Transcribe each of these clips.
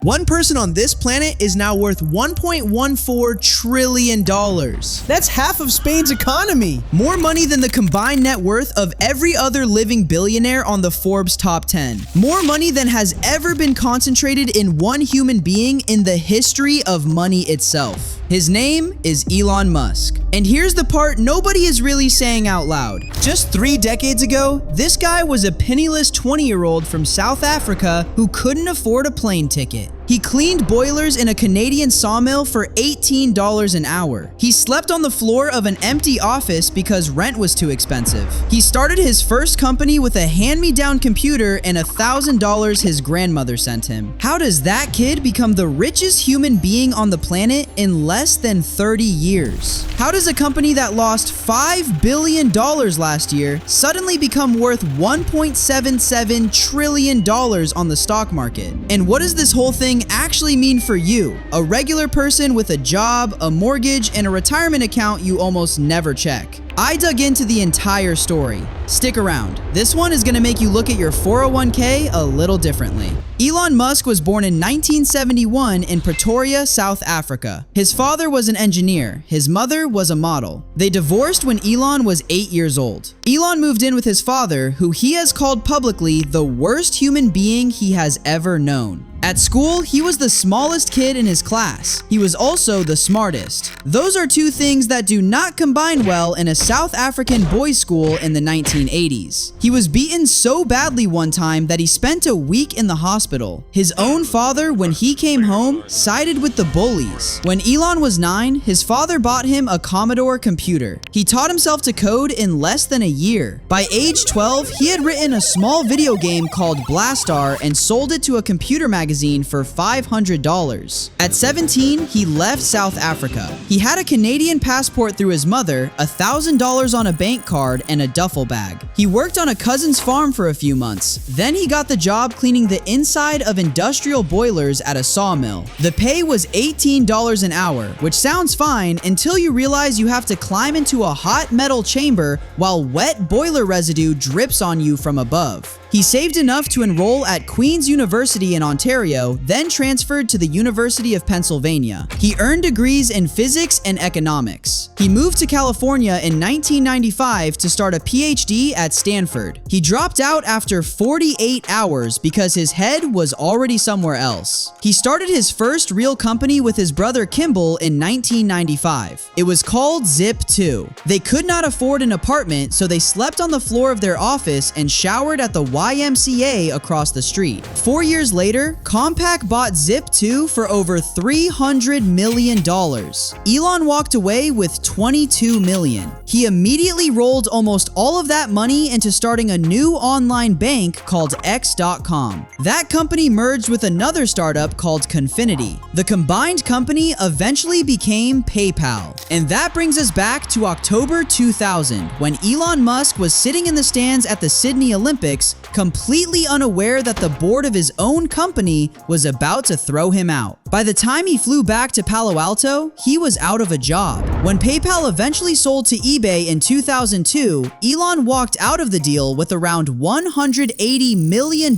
One person on this planet is now worth $1.14 trillion. That's half of Spain's economy. More money than the combined net worth of every other living billionaire on the Forbes top 10. More money than has ever been concentrated in one human being in the history of money itself. His name is Elon Musk. And here's the part nobody is really saying out loud. Just 3 decades ago, this guy was a penniless 20-year-old from South Africa who couldn't afford a plane ticket. He cleaned boilers in a Canadian sawmill for $18 an hour. He slept on the floor of an empty office because rent was too expensive. He started his first company with a hand-me-down computer and $1,000 his grandmother sent him. How does that kid become the richest human being on the planet in less than 30 years? How does a company that lost $5 billion last year suddenly become worth $1.77 trillion on the stock market? And what does this whole thing actually mean for you, a regular person with a job, a mortgage, and a retirement account you almost never check? I dug into the entire story. Stick around. This one is gonna make you look at your 401k a little differently. Elon Musk was born in 1971 in Pretoria, South Africa. His father was an engineer. His mother was a model. They divorced when Elon was 8 years old. Elon moved in with his father, who he has called publicly the worst human being he has ever known. At school, he was the smallest kid in his class. He was also the smartest. Those are two things that do not combine well in a South African boys' school in the 1980s. He was beaten so badly one time that he spent a week in the hospital. His own father, when he came home, sided with the bullies. When Elon was 9, his father bought him a Commodore computer. He taught himself to code in less than a year. By age 12, he had written a small video game called Blastar and sold it to a computer magazine for $500. At 17, he left South Africa. He had a Canadian passport through his mother, $1,000 on a bank card, and a duffel bag. He worked on a cousin's farm for a few months. Then he got the job cleaning the inside of industrial boilers at a sawmill. The pay was $18 an hour, which sounds fine until you realize you have to climb into a hot metal chamber while wet boiler residue drips on you from above. He saved enough to enroll at Queen's University in Ontario, then transferred to the University of Pennsylvania. He earned degrees in physics and economics. He moved to California in 1995 to start a PhD at Stanford. He dropped out after 48 hours because his head was already somewhere else. He started his first real company with his brother Kimball in 1995. It was called Zip2. They could not afford an apartment, so they slept on the floor of their office and showered at the YMCA across the street. 4 years later, Compaq bought Zip2 for over $300 million. Elon walked away with $22 million. He immediately rolled almost all of that money into starting a new online bank called X.com. That company merged with another startup called Confinity. The combined company eventually became PayPal. And that brings us back to October 2000, when Elon Musk was sitting in the stands at the Sydney Olympics, completely unaware that the board of his own company was about to throw him out. By the time he flew back to Palo Alto, he was out of a job. When PayPal eventually sold to eBay in 2002, Elon walked out of the deal with around $180 million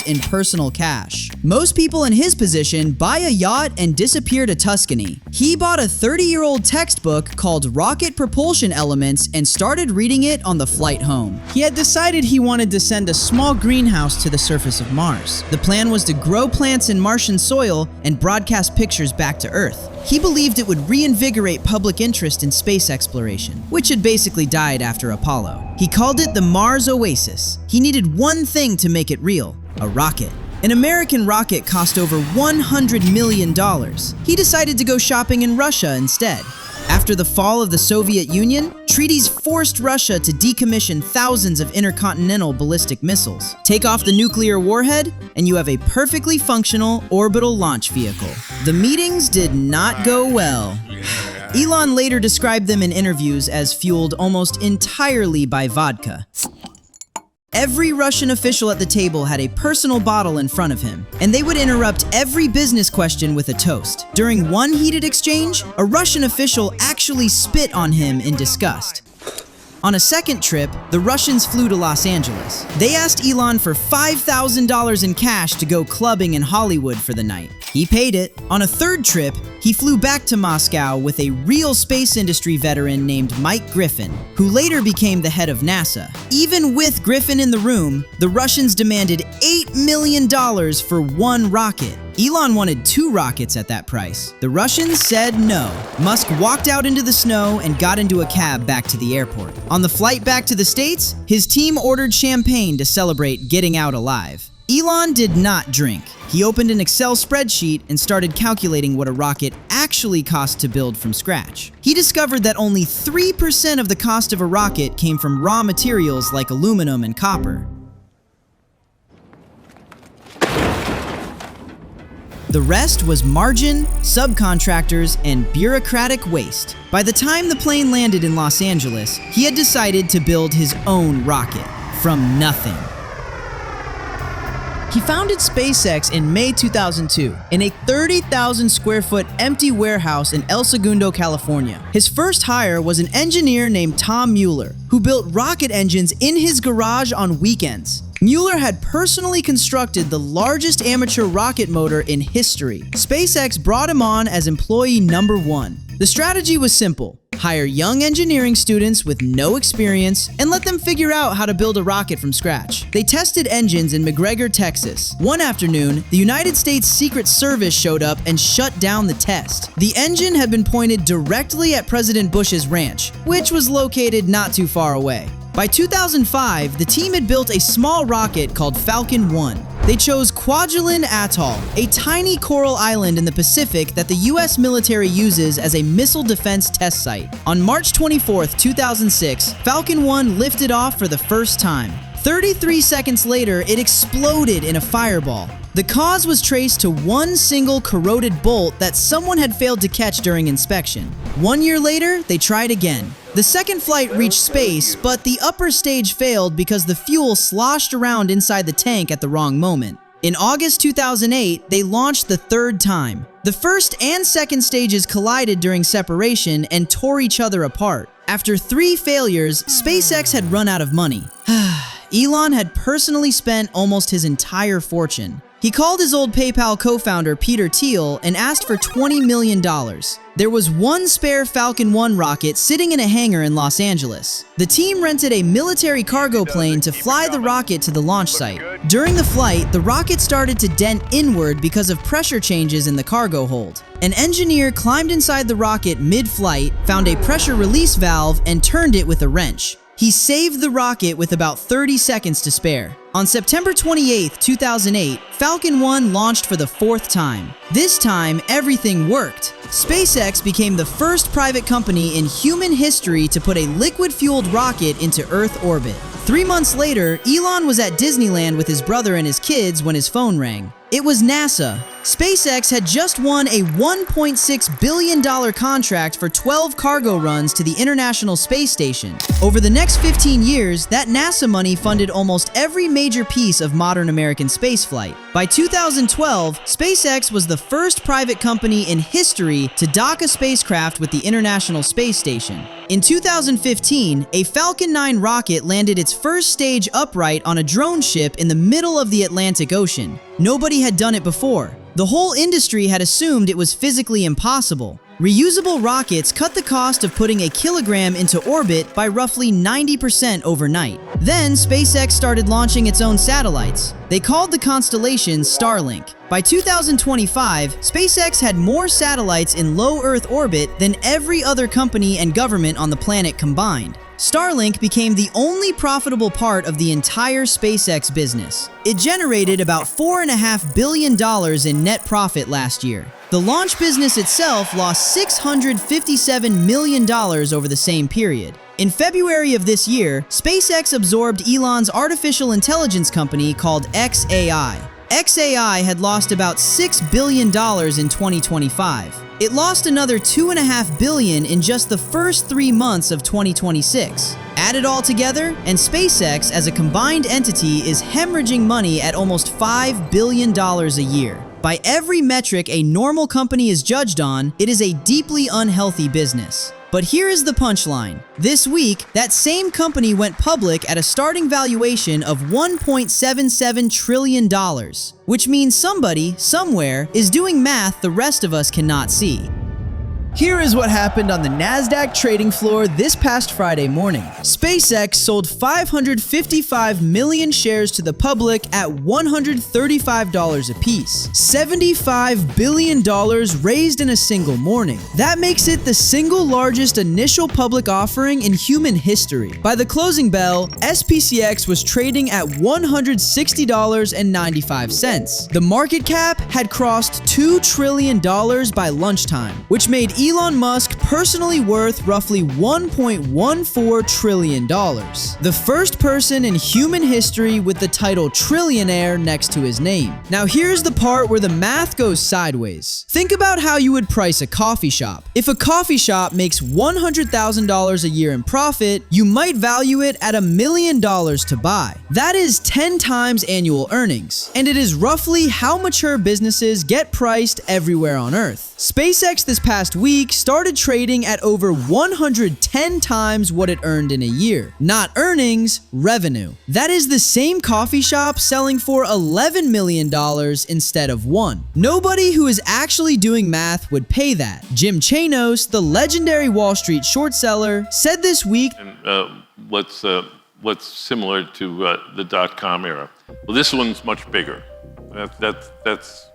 in personal cash. Most people in his position buy a yacht and disappear to Tuscany. He bought a 30-year-old textbook called Rocket Propulsion Elements and started reading it on the flight home. He had decided he wanted to send a small greenhouse to the surface of Mars. The plan was to grow plants in Martian soil and broadcast pictures back to Earth. He believed it would reinvigorate public interest in space exploration, which had basically died after Apollo. He called it the Mars Oasis. He needed one thing to make it real: a rocket. An American rocket cost over $100 million. He decided to go shopping in Russia instead. After the fall of the Soviet Union, treaties forced Russia to decommission thousands of intercontinental ballistic missiles. Take off the nuclear warhead, and you have a perfectly functional orbital launch vehicle. The meetings did not go well. Elon later described them in interviews as fueled almost entirely by vodka. Every Russian official at the table had a personal bottle in front of him, and they would interrupt every business question with a toast. During one heated exchange, a Russian official actually spit on him in disgust. On a second trip, the Russians flew to Los Angeles. They asked Elon for $5,000 in cash to go clubbing in Hollywood for the night. He paid it. On a third trip, he flew back to Moscow with a real space industry veteran named Mike Griffin, who later became the head of NASA. Even with Griffin in the room, the Russians demanded $8 million for one rocket. Elon wanted 2 rockets at that price. The Russians said no. Musk walked out into the snow and got into a cab back to the airport. On the flight back to the States, his team ordered champagne to celebrate getting out alive. Elon did not drink. He opened an Excel spreadsheet and started calculating what a rocket actually cost to build from scratch. He discovered that only 3% of the cost of a rocket came from raw materials like aluminum and copper. The rest was margin, subcontractors, and bureaucratic waste. By the time the plane landed in Los Angeles, he had decided to build his own rocket from nothing. He founded SpaceX in May 2002 in a 30,000 square foot empty warehouse in El Segundo, California. His first hire was an engineer named Tom Mueller, who built rocket engines in his garage on weekends. Mueller had personally constructed the largest amateur rocket motor in history. SpaceX brought him on as employee number 1. The strategy was simple: hire young engineering students with no experience and let them figure out how to build a rocket from scratch. They tested engines in McGregor, Texas. One afternoon, the United States Secret Service showed up and shut down the test. The engine had been pointed directly at President Bush's ranch, which was located not too far away. By 2005, the team had built a small rocket called Falcon 1. They chose Kwajalein Atoll, a tiny coral island in the Pacific that the US military uses as a missile defense test site. On March 24, 2006, Falcon 1 lifted off for the first time. 33 seconds later, it exploded in a fireball. The cause was traced to one single corroded bolt that someone had failed to catch during inspection. 1 year later, they tried again. The second flight reached space, but the upper stage failed because the fuel sloshed around inside the tank at the wrong moment. In August 2008, they launched the third time. The first and second stages collided during separation and tore each other apart. After 3 failures, SpaceX had run out of money. Elon had personally spent almost his entire fortune. He called his old PayPal co-founder Peter Thiel and asked for $20 million. There was one spare Falcon 1 rocket sitting in a hangar in Los Angeles. The team rented a military cargo plane to fly the rocket to the launch site. During the flight, the rocket started to dent inward because of pressure changes in the cargo hold. An engineer climbed inside the rocket mid-flight, found a pressure release valve, and turned it with a wrench. He saved the rocket with about 30 seconds to spare. On September 28, 2008, Falcon 1 launched for the 4th time. This time, everything worked. SpaceX became the first private company in human history to put a liquid-fueled rocket into Earth orbit. 3 months later, Elon was at Disneyland with his brother and his kids when his phone rang. It was NASA. SpaceX had just won a $1.6 billion contract for 12 cargo runs to the International Space Station. Over the next 15 years, that NASA money funded almost every major piece of modern American spaceflight. By 2012, SpaceX was the first private company in history to dock a spacecraft with the International Space Station. In 2015, a Falcon 9 rocket landed its first stage upright on a drone ship in the middle of the Atlantic Ocean. Nobody had done it before. The whole industry had assumed it was physically impossible. Reusable rockets cut the cost of putting a kilogram into orbit by roughly 90% overnight. Then SpaceX started launching its own satellites. They called the constellation Starlink. By 2025, SpaceX had more satellites in low Earth orbit than every other company and government on the planet combined. Starlink became the only profitable part of the entire SpaceX business. It generated about $4.5 billion in net profit last year. The launch business itself lost $657 million over the same period. In February of this year, SpaceX absorbed Elon's artificial intelligence company called xAI. xAI had lost about $6 billion in 2025. It lost another $2.5 billion in just the first 3 months of 2026. Add it all together, and SpaceX as a combined entity is hemorrhaging money at almost $5 billion a year. By every metric a normal company is judged on, it is a deeply unhealthy business. But here is the punchline. This week, that same company went public at a starting valuation of $1.77 trillion, which means somebody, somewhere, is doing math the rest of us cannot see. Here is what happened on the NASDAQ trading floor this past Friday morning. SpaceX sold 555 million shares to the public at $135 apiece. $75 billion raised in a single morning. That makes it the single largest initial public offering in human history. By the closing bell, SPCX was trading at $160.95. The market cap had crossed $2 trillion by lunchtime, which made Elon Musk personally worth roughly $1.14 trillion. The first person in human history with the title Trillionaire next to his name. Now here's the part where the math goes sideways. Think about how you would price a coffee shop. If a coffee shop makes $100,000 a year in profit, you might value it at $1 million to buy. That is 10 times annual earnings. And it is roughly how mature businesses get priced everywhere on Earth. SpaceX this past week started trading at over 110 times what it earned in a year. Not earnings, revenue. That is the same coffee shop selling for $11 million instead of $1 million. Nobody who is actually doing math would pay that. Jim Chanos, the legendary Wall Street short seller, said this week, what's similar to the dot-com era. Well, this one's much bigger. That's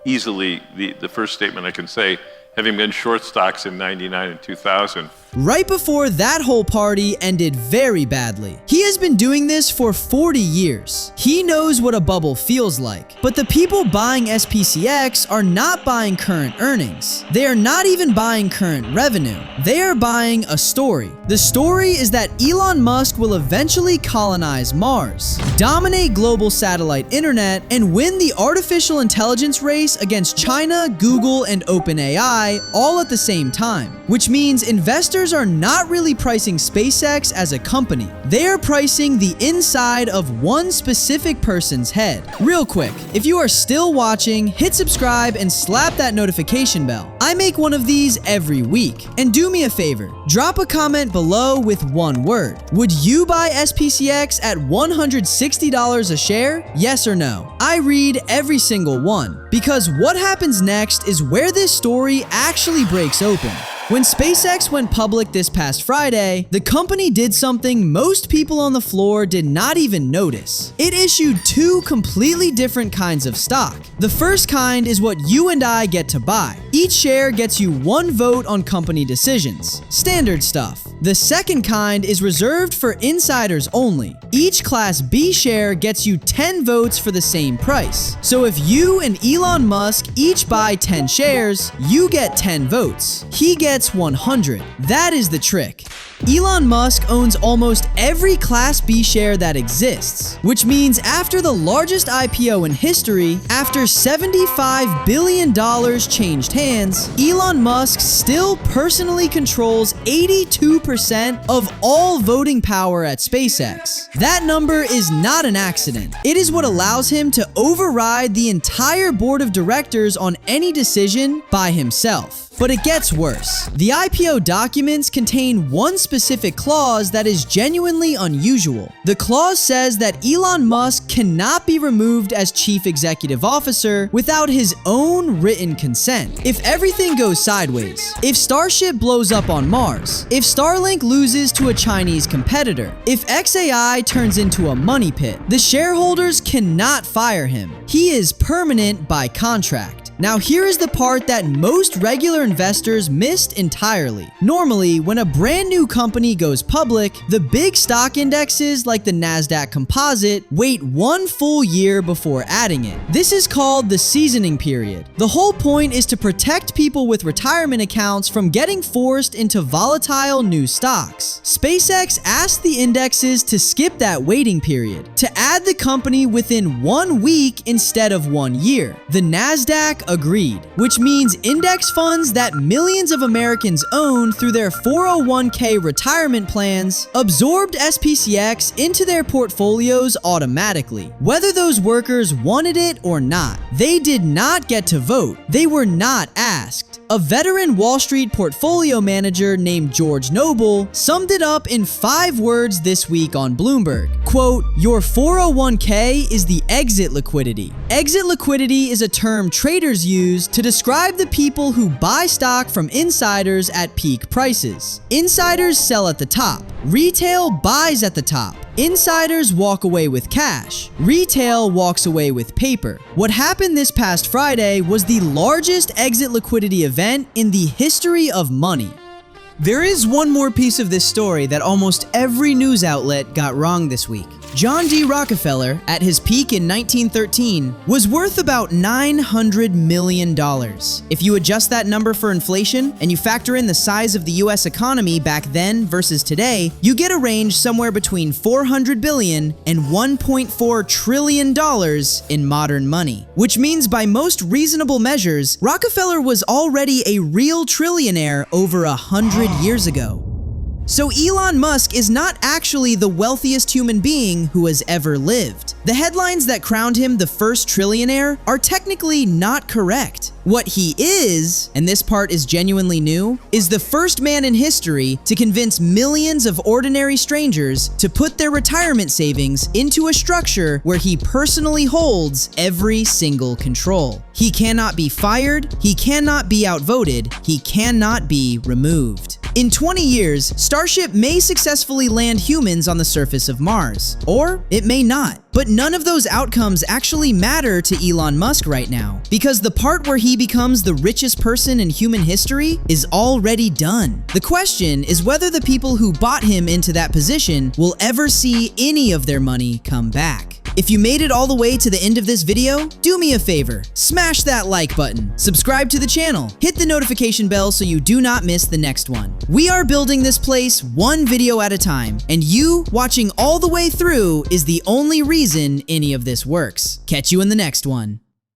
easily the first statement I can say, having been short stocks in 99 and 2000. Right before that whole party ended very badly. He has been doing this for 40 years. He knows what a bubble feels like. But the people buying SPCX are not buying current earnings. They are not even buying current revenue. They are buying a story. The story is that Elon Musk will eventually colonize Mars, dominate global satellite internet, and win the artificial intelligence race against China, Google, and OpenAI all at the same time. Which means investors are not really pricing SpaceX as a company. They are pricing the inside of one specific person's head. Real quick, if you are still watching, hit subscribe and slap that notification bell. I make one of these every week. And do me a favor, drop a comment below with one word. Would you buy SPCX at $160 a share? Yes or no? I read every single one. Because what happens next is where this story actually breaks open. When SpaceX went public this past Friday, the company did something most people on the floor did not even notice. It issued two completely different kinds of stock. The first kind is what you and I get to buy. Each share gets you one vote on company decisions. Standard stuff. The second kind is reserved for insiders only. Each Class B share gets you 10 votes for the same price. So if you and Elon Musk each buy 10 shares, you get 10 votes. He gets 100. That is the trick. Elon Musk owns almost every Class B share that exists, which means after the largest IPO in history, after $75 billion changed hands, Elon Musk still personally controls 82% of all voting power at SpaceX. That number is not an accident. It is what allows him to override the entire board of directors on any decision by himself. But it gets worse. The IPO documents contain one specific clause that is genuinely unusual. The clause says that Elon Musk cannot be removed as chief executive officer without his own written consent. If everything goes sideways, if Starship blows up on Mars, if Starlink loses to a Chinese competitor, if XAI turns into a money pit, the shareholders cannot fire him. He is permanent by contract. Now here is the part that most regular investors missed entirely. Normally, when a brand new company goes public, the big stock indexes like the NASDAQ Composite wait one full year before adding it. This is called the seasoning period. The whole point is to protect people with retirement accounts from getting forced into volatile new stocks. SpaceX asked the indexes to skip that waiting period, to add the company within 1 week instead of 1 year. The NASDAQ agreed, which means index funds that millions of Americans own through their 401k retirement plans absorbed SPCX into their portfolios automatically, whether those workers wanted it or not. They did not get to vote. They were not asked. A veteran Wall Street portfolio manager named George Noble summed it up in 5 words this week on Bloomberg. Quote, "Your 401k is the exit liquidity. Exit liquidity is a term traders use to describe the people who buy stock from insiders at peak prices. Insiders sell at the top. Retail buys at the top. Insiders walk away with cash. Retail walks away with paper." What happened this past Friday was the largest exit liquidity event in the history of money. There is one more piece of this story that almost every news outlet got wrong this week. John D. Rockefeller, at his peak in 1913, was worth about $900 million. If you adjust that number for inflation and you factor in the size of the US economy back then versus today, you get a range somewhere between $400 billion and $1.4 trillion in modern money. Which means by most reasonable measures, Rockefeller was already a real trillionaire over 100 years ago. So Elon Musk is not actually the wealthiest human being who has ever lived. The headlines that crowned him the first trillionaire are technically not correct. What he is, and this part is genuinely new, is the first man in history to convince millions of ordinary strangers to put their retirement savings into a structure where he personally holds every single control. He cannot be fired, he cannot be outvoted, he cannot be removed. In 20 years, Starship may successfully land humans on the surface of Mars, or it may not. But none of those outcomes actually matter to Elon Musk right now, because the part where he becomes the richest person in human history is already done. The question is whether the people who bought him into that position will ever see any of their money come back. If you made it all the way to the end of this video, do me a favor, smash that like button, subscribe to the channel, hit the notification bell so you do not miss the next one. We are building this place one video at a time, and you watching all the way through is the only reason any of this works. Catch you in the next one.